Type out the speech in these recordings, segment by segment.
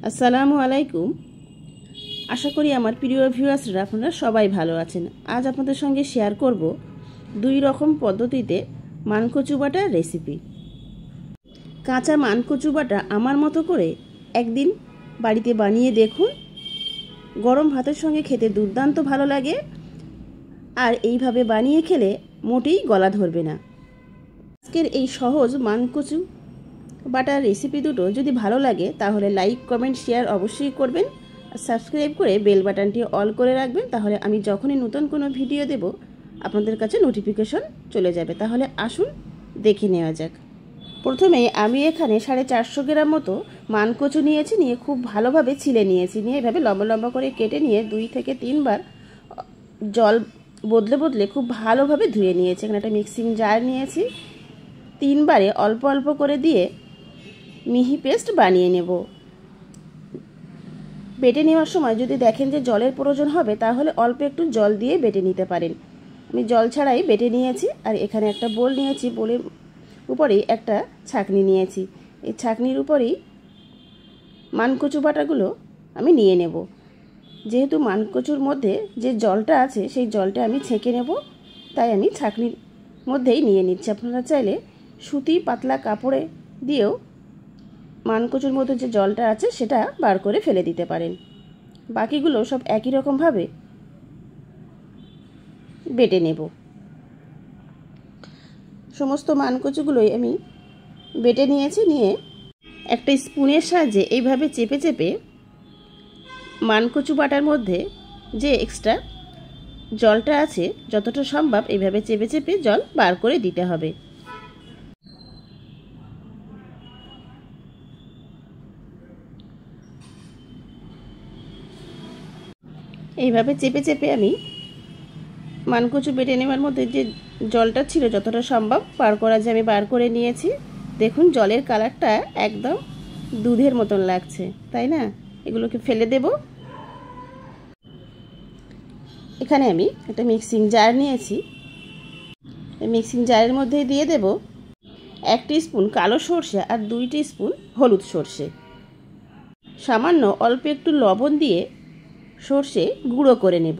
আসসালামু আলাইকুম। আশা করি আমার প্রিয় ভিউয়ার্সরা আপনারা সবাই ভালো আছেন। আজ আপনাদের সঙ্গে শেয়ার করব দুই রকম পদ্ধতিতে মানকচু বাটার রেসিপি। কাঁচা মানকচু বাটা আমার মতো করে একদিন বাড়িতে বানিয়ে দেখুন। গরম ভাতের সঙ্গে খেতে দুর্দান্ত ভালো লাগে, আর এইভাবে বানিয়ে খেলে মোটেই গলা ধরবে না। আজকের এই সহজ মানকচু বাটার রেসিপি দুটো যদি ভালো লাগে তাহলে লাইক, কমেন্ট, শেয়ার অবশ্যই করবেন। আর সাবস্ক্রাইব করে বেল বাটনটি অল করে রাখবেন, তাহলে আমি যখনই নতুন কোনো ভিডিও দেব আপনাদের কাছে নোটিফিকেশন চলে যাবে। তাহলে আসুন দেখে নেওয়া যাক। প্রথমে আমি এখানে 450 গ্রাম মতো মানকচু নিয়েছি, নিয়ে খুব ভালোভাবে ছিলে নিয়েছি। নিয়ে এভাবে লম্বা লম্বা করে কেটে নিয়ে 2 থেকে 3 বার জল বদলে বদলে খুব ভালোভাবে ধুয়ে নিয়েছি। এখানে একটা মিক্সিং জার নিয়েছি, 3 বারে অল্প অল্প করে দিয়ে মিহি পেস্ট বানিয়ে নেব। বেটে নেওয়ার সময় যদি দেখেন যে জলের প্রয়োজন হবে তাহলে অল্প একটু জল দিয়ে বেটে নিতে পারেন। আমি জল ছাড়াই বেটে নিয়েছি। আর এখানে একটা বোল নিয়েছি, বোলের উপরেই একটা ছাঁকনি নিয়েছি। এই ছাঁকনির উপরেই মানকচু বাটাগুলো আমি নিয়ে নেব। যেহেতু মানকচুর মধ্যে যে জলটা আছে সেই জলটা আমি ছেঁকে নেব, তাই আমি ছাঁকনির মধ্যেই নিয়ে নিচ্ছি। আপনারা চাইলে সুতি পাতলা কাপড়ে দিয়েও মানকচুর মধ্যে যে জলটা আছে সেটা বার করে ফেলে দিতে পারেন। বাকিগুলো সব একই রকমভাবে বেটে নেব। সমস্ত মানকচুগুলোই আমি বেটে নিয়েছি। নিয়ে একটা স্পুনের সাহায্যে এইভাবে চেপে চেপে মানকচু বাটার মধ্যে যে এক্সট্রা জলটা আছে যতটা সম্ভব এইভাবে চেপে চেপে জল বার করে দিতে হবে। এইভাবে চেপে চেপে আমি মানকচু বেটে নেওয়ার মধ্যে যে জলটা ছিল যতটা সম্ভব বার করা যায় আমি বার করে নিয়েছি। দেখুন জলের কালারটা একদম দুধের মতন লাগছে, তাই না? এগুলোকে ফেলে দেব। এখানে আমি একটা মিক্সিং জার নিয়েছি, এই মিক্সিং জারের মধ্যে দিয়ে দেব 1 টিস্পুন কালো সর্ষে আর 2 টিস্পুন হলুদ সর্ষে। সামান্য অল্প একটু লবণ দিয়ে সর্ষে গুঁড়ো করে নেব।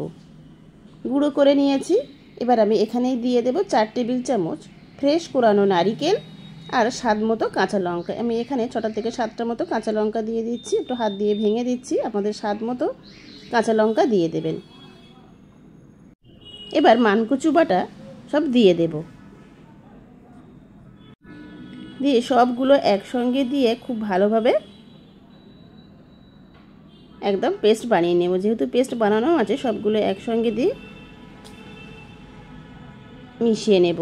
গুঁড়ো করে নিয়েছি। এবার আমি এখানেই দিয়ে দেব 4 টেবিল চামচ ফ্রেশ কোরানো নারিকেল আর স্বাদ মতো কাঁচা লঙ্কা। আমি এখানে 6টা থেকে 7টা মতো কাঁচা লঙ্কা দিয়ে দিচ্ছি, একটু হাত দিয়ে ভেঙে দিচ্ছি। আপনাদের স্বাদ মতো কাঁচা লঙ্কা দিয়ে দেবেন। এবার মানকচু বাটা সব দিয়ে দেব। দিয়ে সবগুলো একসঙ্গে দিয়ে খুব ভালোভাবে একদম পেস্ট বানিয়ে নেব। যেহেতু পেস্ট বানানো আছে সবগুলো একসঙ্গে দিয়ে মিশিয়ে নেব।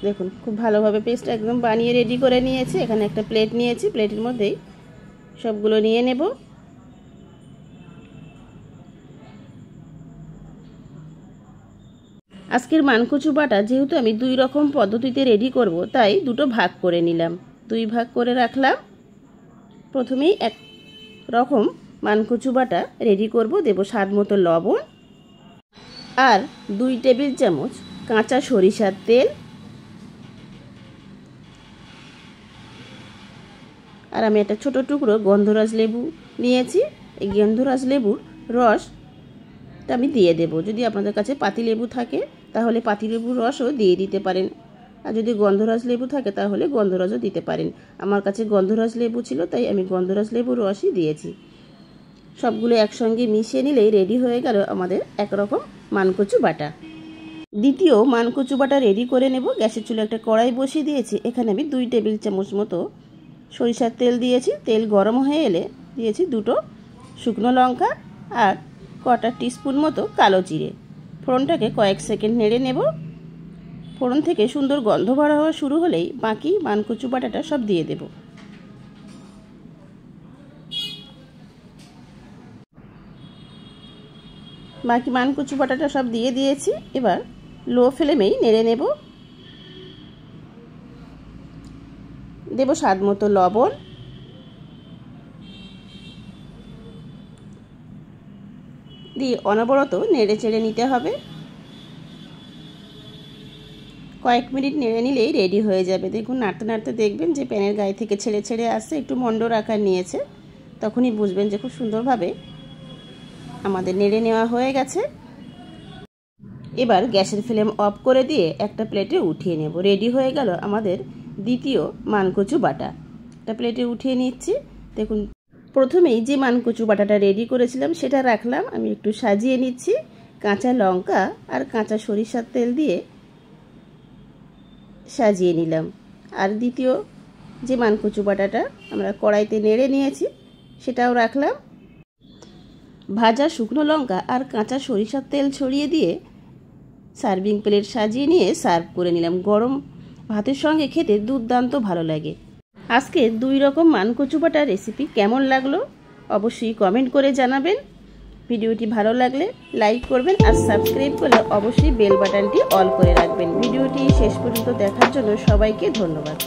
দেখুন খুব ভালোভাবে পেস্ট একদম বানিয়ে রেডি করে নিয়েছি। এখানে একটা প্লেট নিয়েছি, প্লেটের মধ্যেই সবগুলো নিয়ে নেব। আজকের মানকচু বাটা যেহেতু আমি 2 রকম পদ্ধতিতে রেডি করব, তাই দুটো ভাগ করে নিলাম, 2 ভাগ করে রাখলাম। প্রথমেই এক রকম মানকচু বাটা রেডি করব। দেব স্বাদ মতো লবণ আর 2 টেবিল চামচ কাঁচা সরিষার তেল। আর আমি একটা ছোট টুকরো গন্ধরাজ লেবু নিয়েছি। এই গন্ধরাজ লেবুর রসটা আমি দিয়ে দেব। যদি আপনাদের কাছে পাতিলেবু থাকে তাহলে পাতিলেবুর রসও দিয়ে দিতে পারেন, আর যদি গন্ধরাজ লেবু থাকে তাহলে গন্ধরাজও দিতে পারেন। আমার কাছে গন্ধরাজ লেবু ছিল তাই আমি গন্ধরাজ লেবুর রসই দিয়েছি। সবগুলো একসঙ্গে মিশিয়ে নিলেই রেডি হয়ে গেল আমাদের একরকম মানকচু বাটা। দ্বিতীয় মানকচু বাটা রেডি করে নেব। গ্যাসের চুলে একটা কড়াই বসিয়ে দিয়েছি। এখানে আমি 2 টেবিল চামচ মতো সরিষার তেল দিয়েছি। তেল গরম হয়ে এলে দিয়েছি 2টো শুকনো লঙ্কা আর কটা টিস্পুন মতো কালো জিরে। ফোড়নটাকে কয়েক সেকেন্ড নেড়ে নেব। ফোড়ন থেকে সুন্দর গন্ধ বার হওয়া শুরু হলেই বাকি মানকচু বাটাটা সব দিয়ে দেব। বাকি মানকচু বাটাটা সব দিয়ে দিয়েছি। এবার লো ফ্লেমেই নেড়ে নেব। দেব স্বাদ মতো লবণ, দিয়ে অনবরত নেড়ে চেড়ে নিতে হবে। কয়েক মিনিট নেড়ে নিলেই রেডি হয়ে যাবে। দেখুন নাড়তে নাড়তে দেখবেন যে প্যানের গায়ে থেকে ছেড়ে ছেড়ে আসছে, একটু মন্ডর আকার নিয়েছে, তখনই বুঝবেন যে খুব সুন্দরভাবে আমাদের নেড়ে নেওয়া হয়ে গেছে। এবার গ্যাসের ফ্লেম অফ করে দিয়ে একটা প্লেটে উঠিয়ে নেব। রেডি হয়ে গেল আমাদের দ্বিতীয় মানকচু বাটা। একটা প্লেটে উঠিয়ে নিচ্ছি। দেখুন প্রথমেই যে মানকচু বাটাটা রেডি করেছিলাম সেটা রাখলাম, আমি একটু সাজিয়ে নিচ্ছি কাঁচা লঙ্কা আর কাঁচা সরিষার তেল দিয়ে সাজিয়ে নিলাম। আর দ্বিতীয় যে মানকচু বাটাটা আমরা কড়াইতে নেড়ে নিয়েছি সেটাও রাখলাম। ভাজা শুকনো লঙ্কা আর কাঁচা সরিষার তেল ছড়িয়ে দিয়ে সার্ভিং প্লেট সাজিয়ে নিয়ে সার্ভ করে নিলাম। গরম ভাতের সঙ্গে খেতে দুর্দান্ত ভালো লাগে। আজকে 2 রকম মানকচু বাটা রেসিপি কেমন লাগলো অবশ্যই কমেন্ট করে জানাবেন। ভিডিওটি ভালো লাগলে লাইক করবেন আর সাবস্ক্রাইব করলে অবশ্যই বেল বাটনটি অল করে রাখবেন। ভিডিওটি শেষ পর্যন্ত দেখার জন্য সবাইকে ধন্যবাদ।